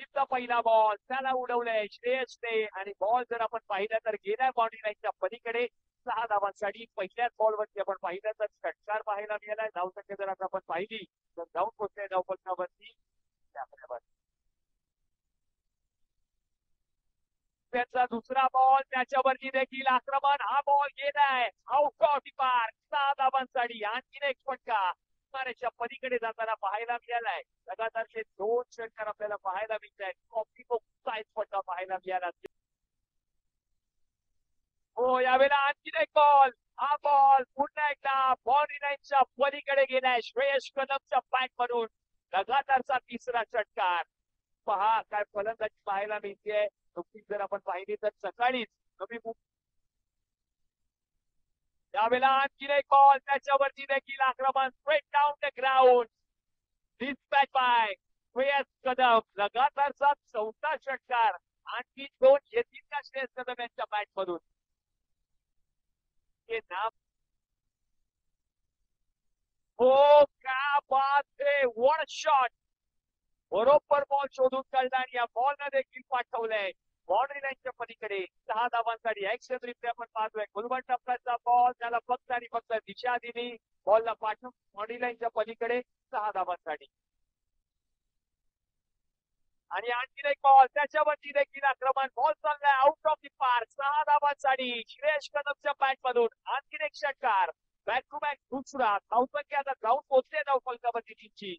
चा पहिला बॉल त्याला उडवलंय श्रेयसने आणि बॉल जर आपण पाहिला तर गेल्या बाउंड्री लाईनच्या पलीकडे 6 धावांसाठी पहिल्याच बॉलवरती आपण पाहिलं तर षटकार पाहायला मिळालाय. धावसंख्या जर आपण पाहिली तर जाऊन पोहोचले धावफलकावरती. त्याचा दुसरा बॉल त्याच्यावरती देखील आक्रमण. हा बॉल गेलाय आउट ऑफ द पार्क. 6 धावांसाठी आणखीन एक फटका पलीकडे जाताना पाहायला मिळालाय. लगातारचे 2 षटकार आपल्याला पाहायला मिळत आहेत. कॉफी साईज फटका पाहायला मिळाला. हो यावेळेला आणखीन एक बॉल. हा बॉल पुन्हा एकदा बाउंड्री लाईनच्या पलीकडे गेलाय श्रेयस कदमच्या बॅट मधून. लगातारचा तिसरा षटकार. पहा काय फलंदाजी पाहायला मिळते. नुकतीच जर आपण पाहिली तर सकाळीच नवी यावेळेला आणखीन एक बॉल त्याच्यावरती देखील आक्रमण. Straight down the ground. Dispatch by Shreyas Kadam. लगातारचा चौथा षटकार. आणखी 2 येतील का श्रेयस कदम यांच्या बॅट मधून. हो क्या बात है. One shot. बरोबर बॉल शोधून काढला आणि या बॉलनं देखील पाठवलंय बाउंड्री लाईनच्या पलीकडे 6 धावांसाठी. ऍक्शन रिप्ले आपण पाहतोय. गुलबन टप्प्याचा बॉल त्याला फक्त आणि फक्त दिशा दिली. बॉलला पाठवून बाउंड्री लाईनच्या पलीकडे 6 धावांसाठी. आणि आणखीन एक बॉल त्याच्यावरती देखील आक्रमण. बॉल चाललाय आउट ऑफ द पार्क. 6 धावांसाठी श्रेयस कदमच्या बॅट मधून आणखीन एक षटकार. बॅक टू बॅक दुसरा. धावसंख्या आता जाऊन पोहोचले धावफलकावरती टीमची.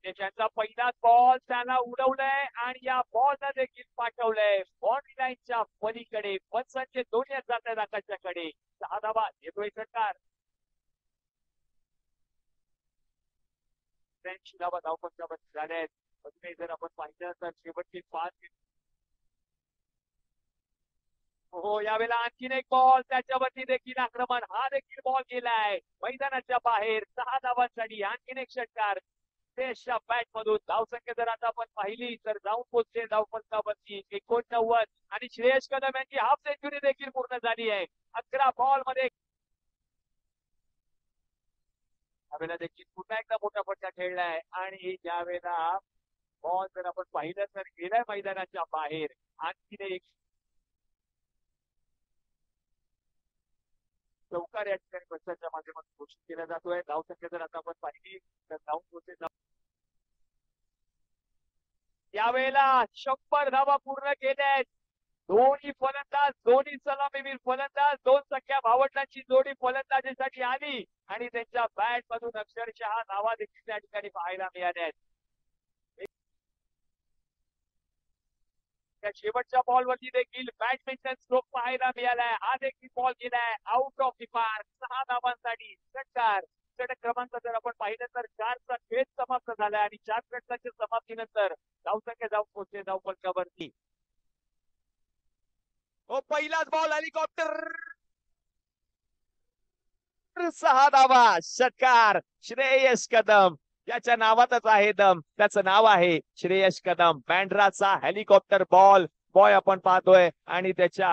त्यांचा पहिलाच बॉल त्याला उडवलंय आणि या बॉलला देखील पाठवलंय बाउंड्री लाईनच्या पलीकडे. पंचांचे दोन्ही जात आहेत आकाशाकडे. 6 धावा येतोय षटकार. 83 धावा धावफलकावरती झाल्या आहेत. जर आपण पाहिलं तर शेवटचे 5. हो यावेळेला आणखीन एक बॉल त्याच्यावरती देखील आक्रमण. हा देखील बॉल गेलाय मैदानाच्या बाहेर. 6 धावांसाठी आणखीन एक षटकार. श्रेयसच्या बॅट मधून. धावसंख्या जर आता आपण पाहिली तर जाऊन पोहोचले धावफलकावरती 89 आणि श्रेयस कदम यांची हाफ सेंचुरी देखील पूर्ण झाली आहे. 11 बॉल मध्ये. यावेळेला देखील पुन्हा एकदा मोठा फटका खेळलाय आणि यावेळेला बॉल जर आपण पाहिलं तर गेलाय मैदानाच्या बाहेर. आणखीन एक चौकार या ठिकाणी बच्चांच्या माध्यमातून घोषित केला जातोय. धावसंख्या जर आता आपण पाहिली तर जाऊन पोहोचले. यावेळेला 100 धावा पूर्ण केल्या आहेत. दोन्ही फलंदाज दोन्ही सलामीवीर फलंदाज 2 सख्या भावंडांची जोडी फलंदाजीसाठी आली आणि त्यांच्या बॅट मधून अक्षरशः धावा देखील त्या ठिकाणी पाहायला मिळाल्या आहेत. त्या शेवटच्या बॉलवरती देखील बॅडमिंटन स्ट्रोक पाहायला मिळालाय. हा देखील बॉल गेलाय आउट ऑफ द पार्क. 6 धावांसाठी षटकार. षटक क्रमांक जर आपण पाहिलं तर 4चा खेळ समाप्त झालाय आणि 4 षटकांच्या समाप्तीनंतर धावसंख्या जाऊन पोहोचले धावफलकावरती. हो पहिलाच बॉल हेलिकॉप्टर. 6 धावा. षटकार. श्रेयस कदम. त्याच्या नावातच आहे दम. त्याचं नाव आहे श्रेयस कदम. बँड्राचा हेलिकॉप्टर बॉल बॉय आपण पाहतोय आणि त्याच्या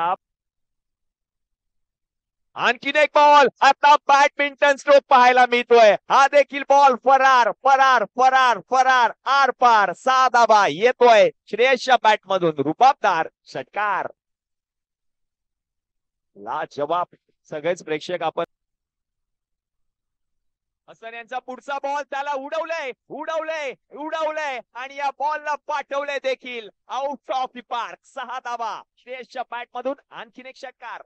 आणखीन एक बॉल. आता बॅडमिंटन स्ट्रोक पाहायला मिळतोय. हा देखील बॉल फरार फरार फरार फरार आर पार. 6 धावा येतोय श्रेयसच्या बॅट मधून. रुबाबदार षटकार. लाजवाब. सगळेच प्रेक्षक आपण. हसन यांचा पुढचा बॉल त्याला उडवलंय उडवलंय उडवलंय आणि या बॉलला पाठवलंय देखील आउट ऑफ द पार्क. 6 धावा श्रेयसच्या बॅट मधून आणखीन एक षटकार.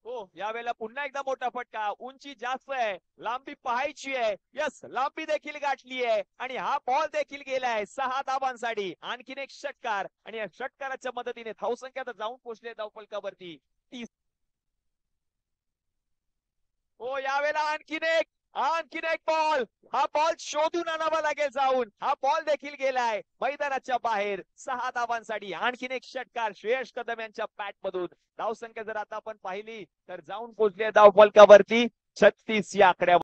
हो यावेळेला पुन्हा एकदा मोठा फटका. उंची जास्त आहे. लांबी पाहायची आहे. यस लांबी देखील गाठली आहे आणि हा बॉल देखील गेलाय 6 धावांसाठी. आणखीन एक षटकार आणि या षटकाराच्या मदतीने धावसंख्या तर जाऊन पोहोचले धावफलकावरती 30. हो यावेळेला आणखीन एक बॉल. हा बॉल शोधून आणावा लागेल जाऊन. हा बॉल देखील गेलाय मैदानाच्या बाहेर. 6 धावांसाठी आणखीन एक षटकार श्रेयस कदम यांच्या बॅट मधून. धावसंख्या जर आता आपण पाहिली तर जाऊन पोहोचले धावफलकावरती 36 या आकड्यावर.